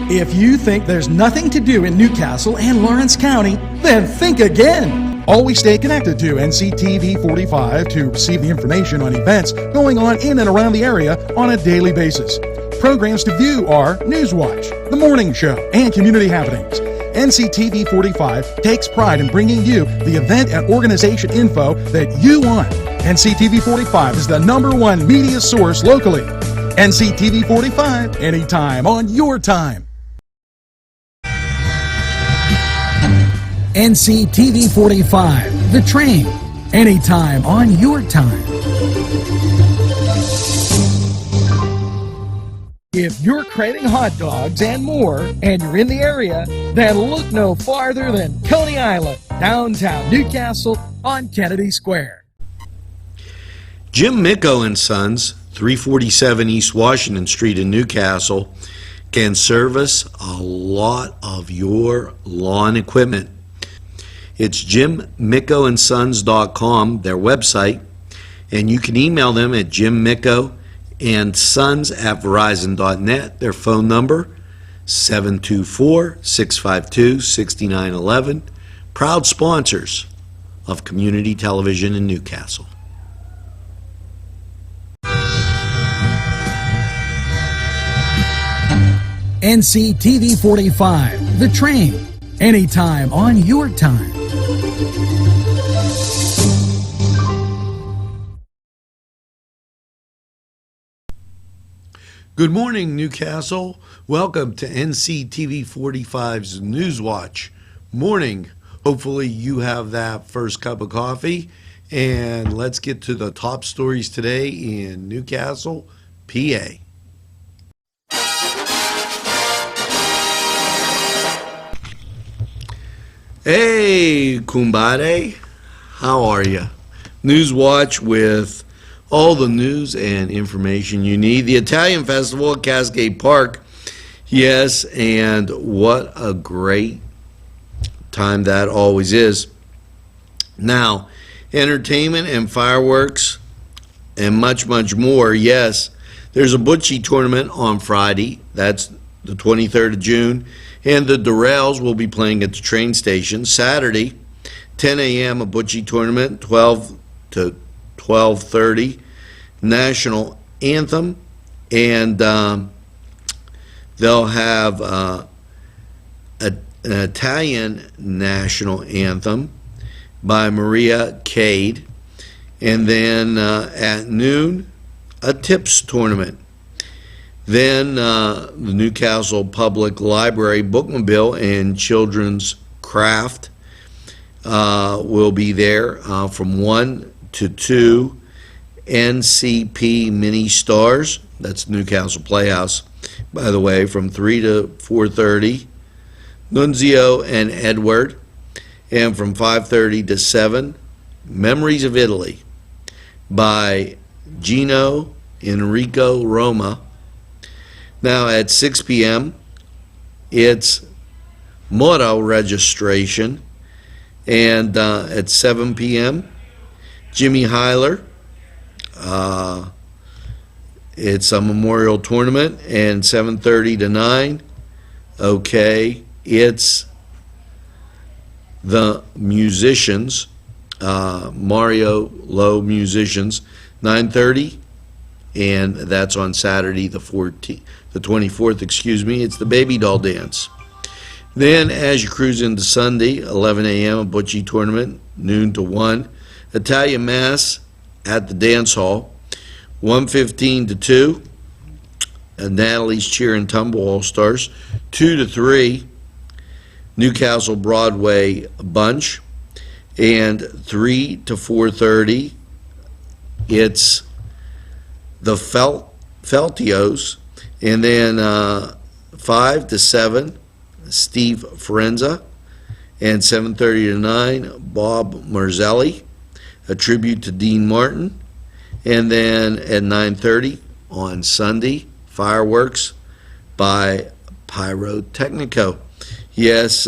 If you think there's nothing to do in Newcastle and Lawrence County, then think again. Always stay connected to NCTV45 to receive the information on events going on in and around the area on a daily basis. Programs to view are NewsWatch, The Morning Show, and Community Happenings. NCTV45 takes pride in bringing you the event and organization info that you want. NCTV45 is the #1 media source locally. NCTV45, anytime on your time. NCTV45, The Train, anytime on your time. If you're craving hot dogs and more, and you're in the area, then look no farther than Coney Island, downtown Newcastle on Kennedy Square. Jim Micco and Sons, 347 East Washington Street in Newcastle, can service a lot of your lawn equipment. It's jimmiccoandsons.com, their website, and you can email them at jimmiccoandsons@verizon.net. Their phone number, 724-652-6911. Proud sponsors of community television in Newcastle. NCTV45, The Train, anytime on your time. Good morning, Newcastle. Welcome to NCTV45's NewsWatch morning. Hopefully you have that first cup of coffee, and let's get to the top stories today in Newcastle, PA. Hey, Kumbade, how are you? NewsWatch with all the news and information you need. The Italian Festival at Cascade Park, yes, and what a great time that always is. Now, entertainment and fireworks and much, much more, yes. There's a bocce tournament on Friday, that's the 23rd of June, and the Durrells will be playing at the train station. Saturday, 10 a.m., a bocce tournament, 12 to 12:30, national anthem, and they'll have an Italian national anthem by Maria Cade, and then at noon, a tips tournament. Then the Newcastle Public Library Bookmobile and Children's Craft will be there from 1 to 2. NCP Mini Stars, that's Newcastle Playhouse, by the way, from 3 to 4:30. Nunzio and Edward, and from 5:30 to 7, Memories of Italy by Gino Enrico Roma. Now at 6 p.m., it's Motto registration, and at 7 p.m., Jimmy Hyler. It's a memorial tournament, and 7:30 to 9, okay, it's the musicians, Mario Lowe Musicians, 9:30, and that's on Saturday the 24th, it's the Baby Doll Dance. Then as you cruise into Sunday, 11 a.m., a bocce tournament, noon to 1, Italian Mass at the dance hall, 1:15 to 2, Natalie's Cheer and Tumble All-Stars, 2 to 3, Newcastle Broadway Bunch, and 3 to 4:30, it's the Feltios, and then 5 to 7, Steve Forenza, and 7:30 to 9, Bob Marzelli, a tribute to Dean Martin, and then at 9:30 on Sunday, fireworks by Pyrotechnico. Yes,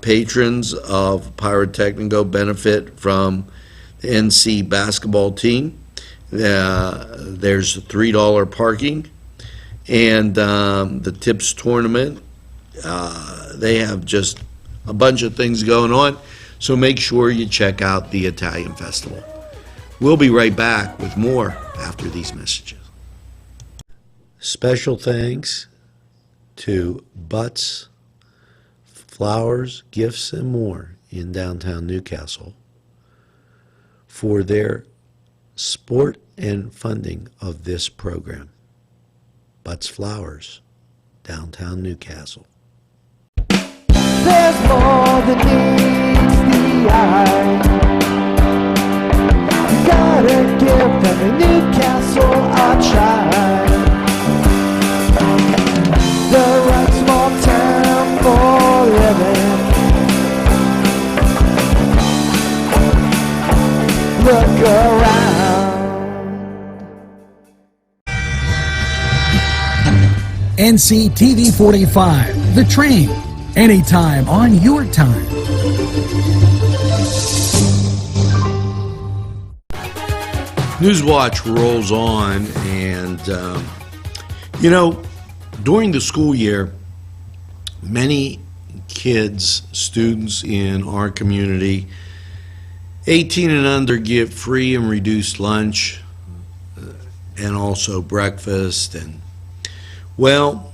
patrons of Pyrotechnico benefit from the NC basketball team. There's $3 parking, and the tips tournament They have just a bunch of things going on, so make sure you check out the Italian Festival. We'll be right back with more after these messages. Special thanks to Butts, Flowers, Gifts, and More in downtown Newcastle for their support and funding of this program. Butts Flowers, downtown Newcastle. There's more than meets the eye. You gotta give them a Newcastle a try. The right small town for living. Look around. NCTV45, The Train, anytime on your time. NewsWatch rolls on, and during the school year, many kids, students in our community, 18 and under, get free and reduced lunch and also breakfast. And well,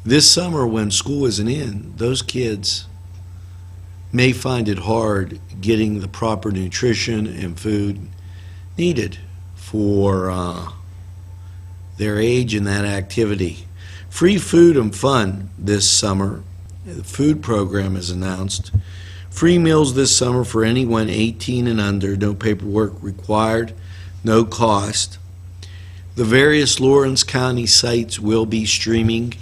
this summer when school isn't in, those kids may find it hard getting the proper nutrition and food needed for their age and that activity. Free food and fun this summer. The food program is announced. Free meals this summer for anyone 18 and under, no paperwork required, no cost. The various Lawrence County sites will be streaming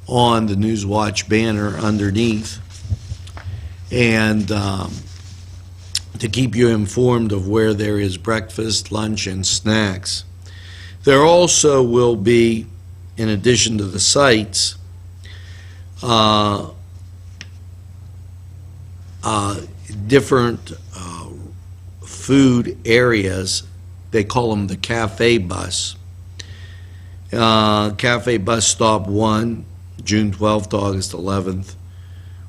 on the NewsWatch banner underneath, and to keep you informed of where there is breakfast, lunch, and snacks. There also will be, in addition to the sites, different food areas. They call them the Cafe Bus. Cafe Bus Stop 1, June 12th to August 11th,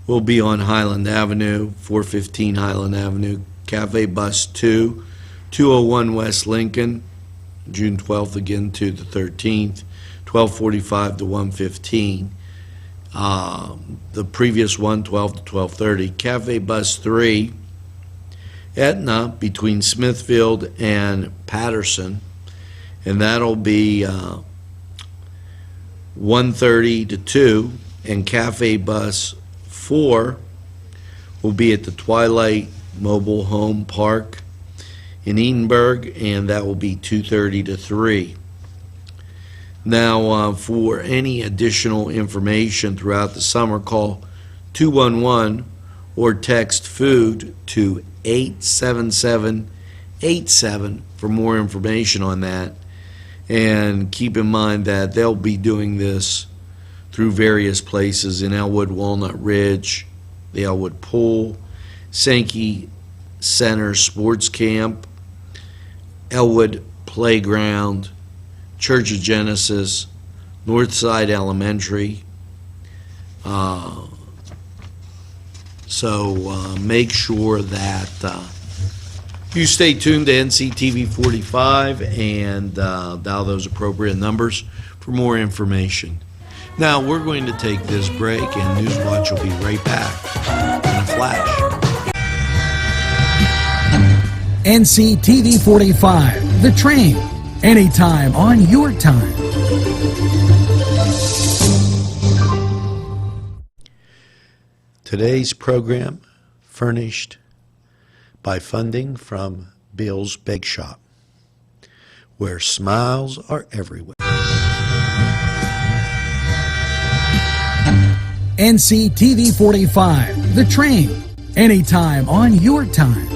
will be on Highland Avenue, 415 Highland Avenue. Cafe Bus 2, 201 West Lincoln, June 12th again to the 13th, 1245 to 115. The previous one, 12 to 12:30. Cafe Bus 3, Etna, between Smithfield and Patterson, and that'll be 1:30 to 2. And Cafe Bus 4 will be at the Twilight Mobile Home Park in Edinburgh, and that will be 2:30 to 3. Now, for any additional information throughout the summer, call 211 or text food to 87787 for more information on that. And keep in mind that they'll be doing this through various places in Elwood, Walnut Ridge, the Elwood Pool, Sankey Center Sports Camp, Elwood Playground, Church of Genesis, Northside Elementary. So make sure that you stay tuned to NCTV45 and dial those appropriate numbers for more information. Now we're going to take this break, and NewsWatch will be right back in a flash. NCTV45, The Train, anytime on your time. Today's program furnished by funding from Bill's Bake Shop, where smiles are everywhere. NCTV45, The Train, anytime on your time.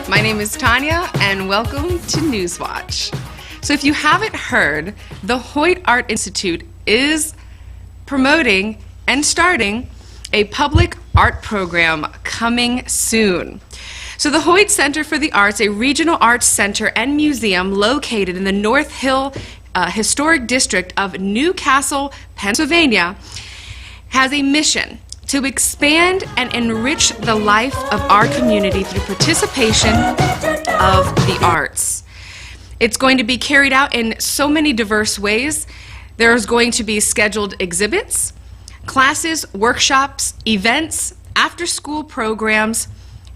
My name is Tanya, and welcome to NewsWatch. So if you haven't heard, the Hoyt Art Institute is promoting and starting a public art program coming soon. So the Hoyt Center for the Arts, a regional arts center and museum located in the North Hill Historic District of Newcastle, Pennsylvania, has a mission to expand and enrich the life of our community through participation of the arts. It's going to be carried out in so many diverse ways. There's going to be scheduled exhibits, classes, workshops, events, after-school programs,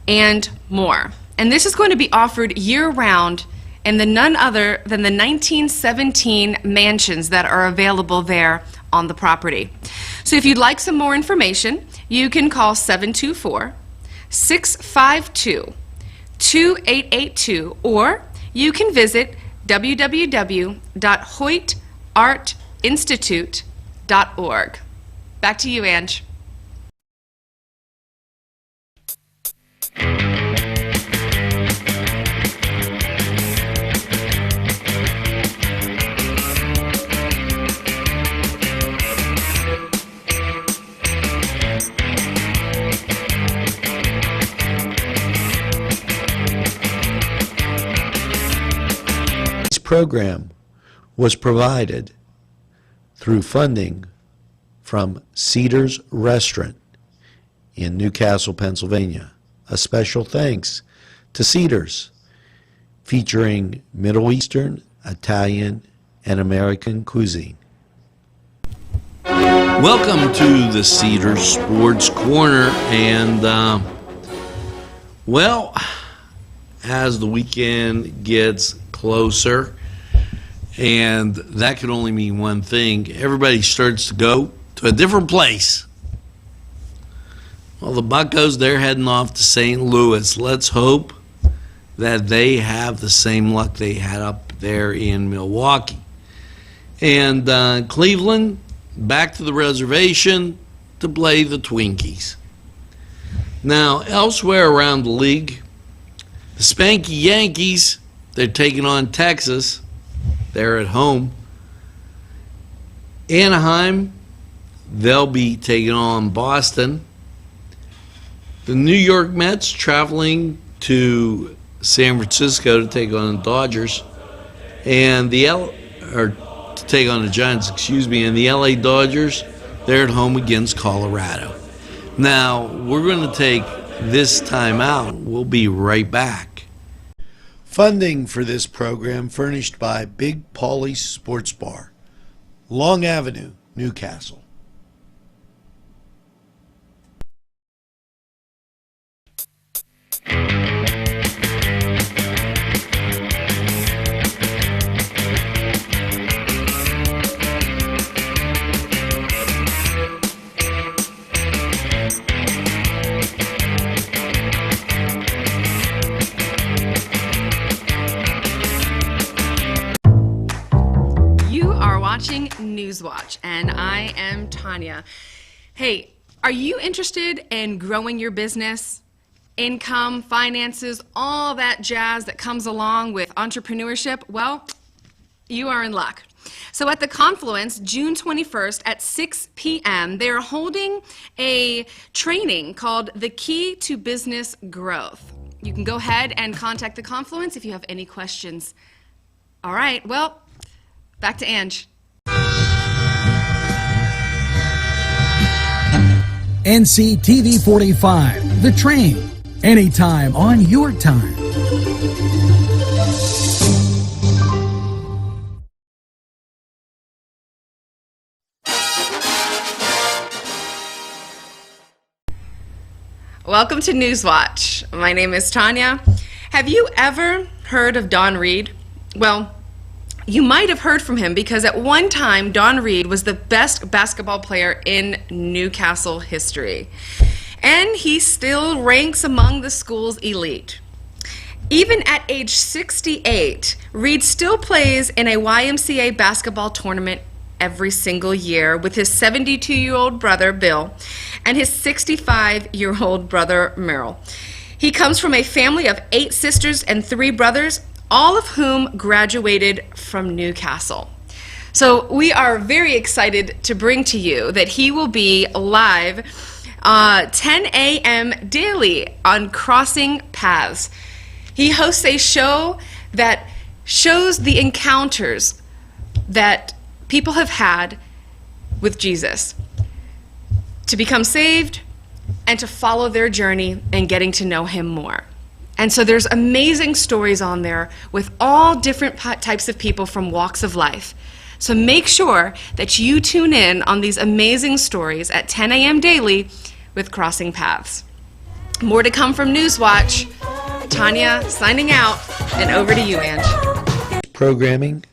and more. And this is going to be offered year-round in the none other than the 1917 mansions that are available there on the property. So if you'd like some more information, you can call 724-652-2882, or you can visit www.hoytartinstitute.org. Back to you, Ange. This program was provided through funding from Cedars Restaurant in Newcastle, Pennsylvania. A special thanks to Cedars, featuring Middle Eastern, Italian, and American cuisine. Welcome to the Cedars Sports Corner, and well, as the weekend gets closer, and that could only mean one thing, everybody starts to go to a different place. Well, the Buccos, they're heading off to St. Louis. Let's hope that they have the same luck they had up there in Milwaukee. And Cleveland, back to the reservation to play the Twinkies. Now, elsewhere around the league, the Spanky Yankees, they're taking on Texas. They're at home. Anaheim, they'll be taking on Boston. The New York Mets traveling to San Francisco to take on the Dodgers, and to take on the Giants, and the LA Dodgers, they're at home against Colorado. Now, we're going to take this time out. We'll be right back. Funding for this program furnished by Big Paulie's Sports Bar, Long Avenue, Newcastle. Watching NewsWatch, and I am Tanya. Hey, are you interested in growing your business? Income, finances, all that jazz that comes along with entrepreneurship? Well, you are in luck. So at the Confluence, June 21st at 6 p.m., they're holding a training called The Key to Business Growth. You can go ahead and contact the Confluence if you have any questions. All right, well, back to Ange. NCTV45, The Train, anytime on your time. Welcome to NewsWatch. My name is Tanya. Have you ever heard of Don Reed? Well, you might have heard from him because at one time Don Reed was the best basketball player in Newcastle history. And he still ranks among the school's elite. Even at age 68, Reed still plays in a YMCA basketball tournament every single year with his 72-year-old brother, Bill, and his 65-year-old brother, Merrill. He comes from a family of 8 sisters and 3 brothers, all of whom graduated from Newcastle. So we are very excited to bring to you that he will be live 10 a.m. daily on Crossing Paths. He hosts a show that shows the encounters that people have had with Jesus to become saved and to follow their journey and getting to know him more. And so there's amazing stories on there with all different types of people from walks of life. So make sure that you tune in on these amazing stories at 10 a.m. daily with Crossing Paths. More to come from NewsWatch. Tanya signing out, and over to you, Ange. Programming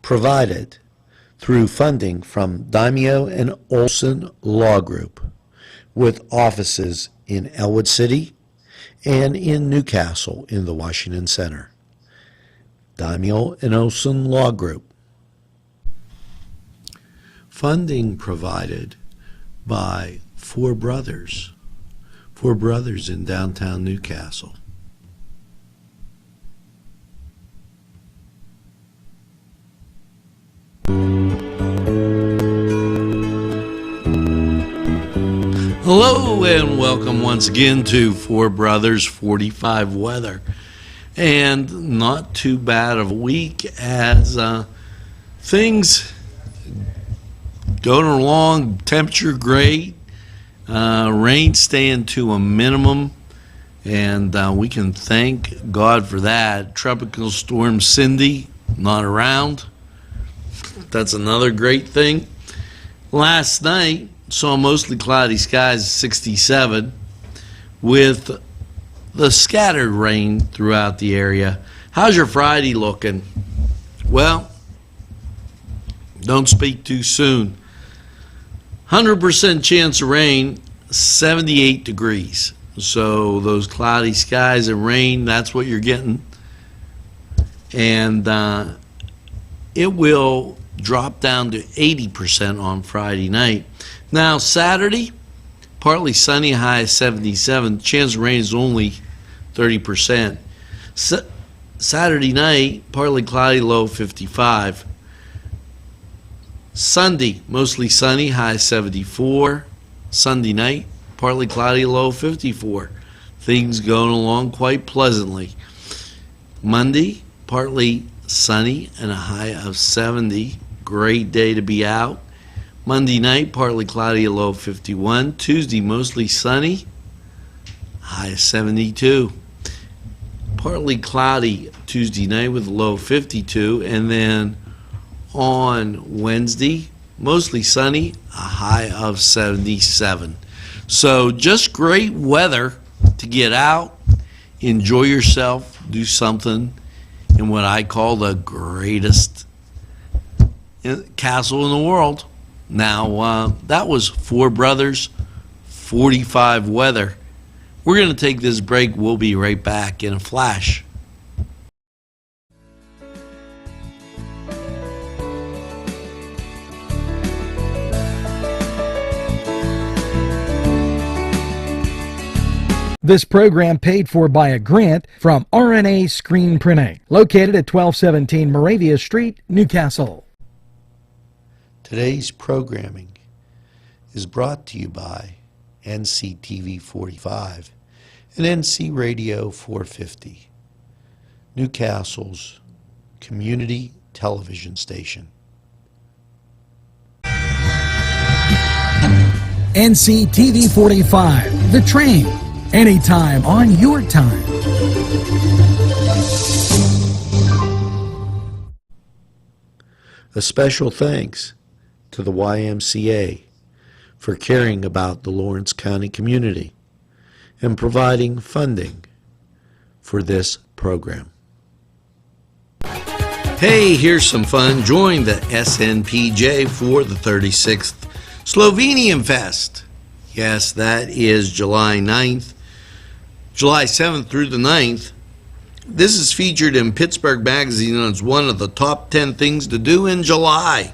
provided through funding from Daimio and Olson Law Group, with offices in Elwood City and in Newcastle in the Washington Center. Daimio and Olson Law Group. Funding provided by Four Brothers in downtown Newcastle. Hello and welcome once again to Four Brothers 45 weather. And not too bad of a week as things going along, temperature great, rain staying to a minimum, and we can thank God for that. Tropical storm Cindy not around. That's another great thing. Last night saw mostly cloudy skies, 67, with the scattered rain throughout the area. How's your Friday looking? Well, don't speak too soon. 100% chance of rain, 78 degrees. So those cloudy skies and rain, that's what you're getting. And it will drop down to 80% on Friday night. Now, Saturday, partly sunny, high of 77. Chance of rain is only 30%. Saturday night, partly cloudy, low 55. Sunday, mostly sunny, high 74. Sunday night, partly cloudy, low 54. Things going along quite pleasantly. Monday, partly sunny and a high of 70. Great day to be out. Monday night, partly cloudy, a low of 51. Tuesday, mostly sunny, high of 72. Partly cloudy Tuesday night with a low of 52. And then on Wednesday, mostly sunny, a high of 77. So just great weather to get out, enjoy yourself, do something in what I call the greatest castle in the world. Now, that was Four Brothers 45 weather. We're going to take this break. We'll be right back in a flash. This program paid for by a grant from RNA Screen Printing, located at 1217 Moravia Street, Newcastle. Today's programming is brought to you by NCTV45 and NC Radio 450, Newcastle's community television station. NCTV45, The Train, anytime on your time. A special thanks to the YMCA for caring about the Lawrence County community and providing funding for this program. Hey, here's some fun. Join the SNPJ for the 36th Slovenian Fest. Yes, that is July 9th, July 7th through the 9th. This is featured in Pittsburgh Magazine as one of the top 10 things to do in July.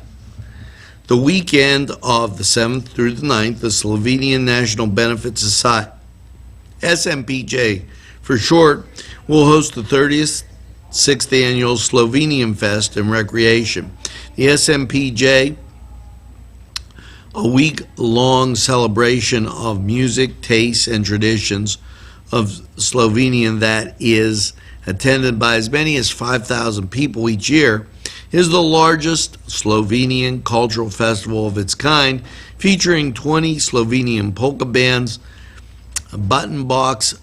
The weekend of the 7th through the 9th, the Slovenian National Benefit Society, SNPJ for short, will host the 36th Annual Slovenian Fest and Recreation. The SNPJ a week-long celebration of music, tastes, and traditions of Slovenia that is attended by as many as 5,000 people each year, is the largest Slovenian cultural festival of its kind, featuring 20 Slovenian polka bands, button box,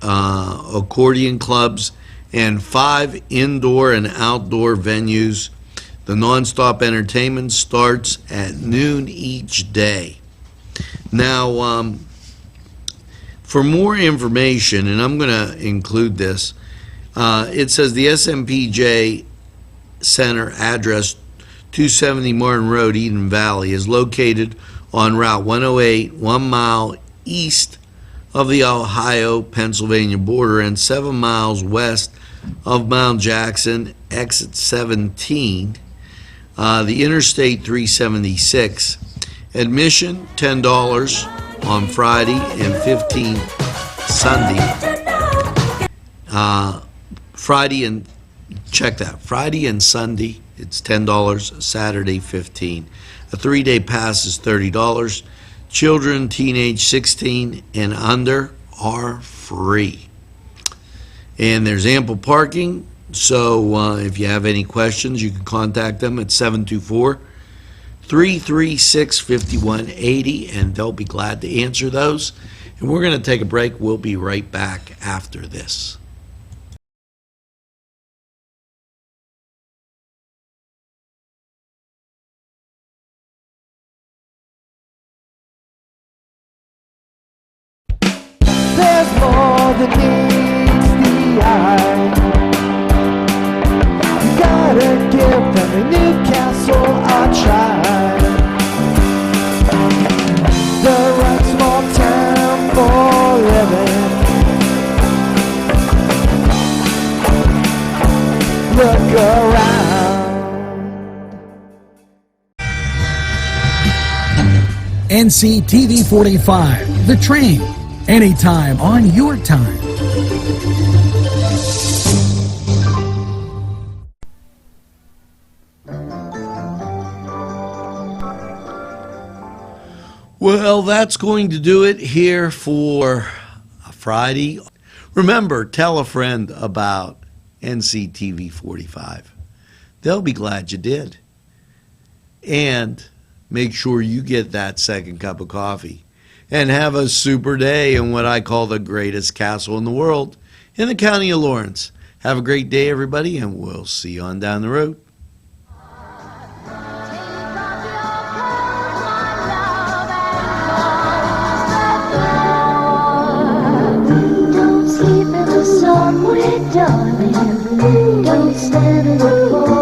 accordion clubs, and 5 indoor and outdoor venues. The nonstop entertainment starts at noon each day. Now, for more information, and I'm going to include this, it says the SMPJ Center address 270 Martin Road, Eden Valley, is located on Route 108, 1 mile east of the Ohio-Pennsylvania border and 7 miles west of Mount Jackson, exit 17, the Interstate 376. Admission $10 on Friday and $15 Sunday. Friday and Sunday it's $10. Saturday $15. A 3-day pass is $30. Children, teenage 16 and under are free. And there's ample parking, so if you have any questions, you can contact them at 724-336-5180, and they'll be glad to answer those. And we're going to take a break. We'll be right back after this. There's more than meets the eye. You gotta give them a Newcastle a try. The right small town for living. Look around. NCTV45, The Train. Anytime on your time. Well, that's going to do it here for Friday. Remember, tell a friend about NCTV45. They'll be glad you did. And make sure you get that second cup of coffee. And have a super day in what I call the greatest castle in the world, in the county of Lawrence. Have a great day, everybody, and we'll see you on down the road. Don't sleep in the sun, darling. Don't stand in the cold.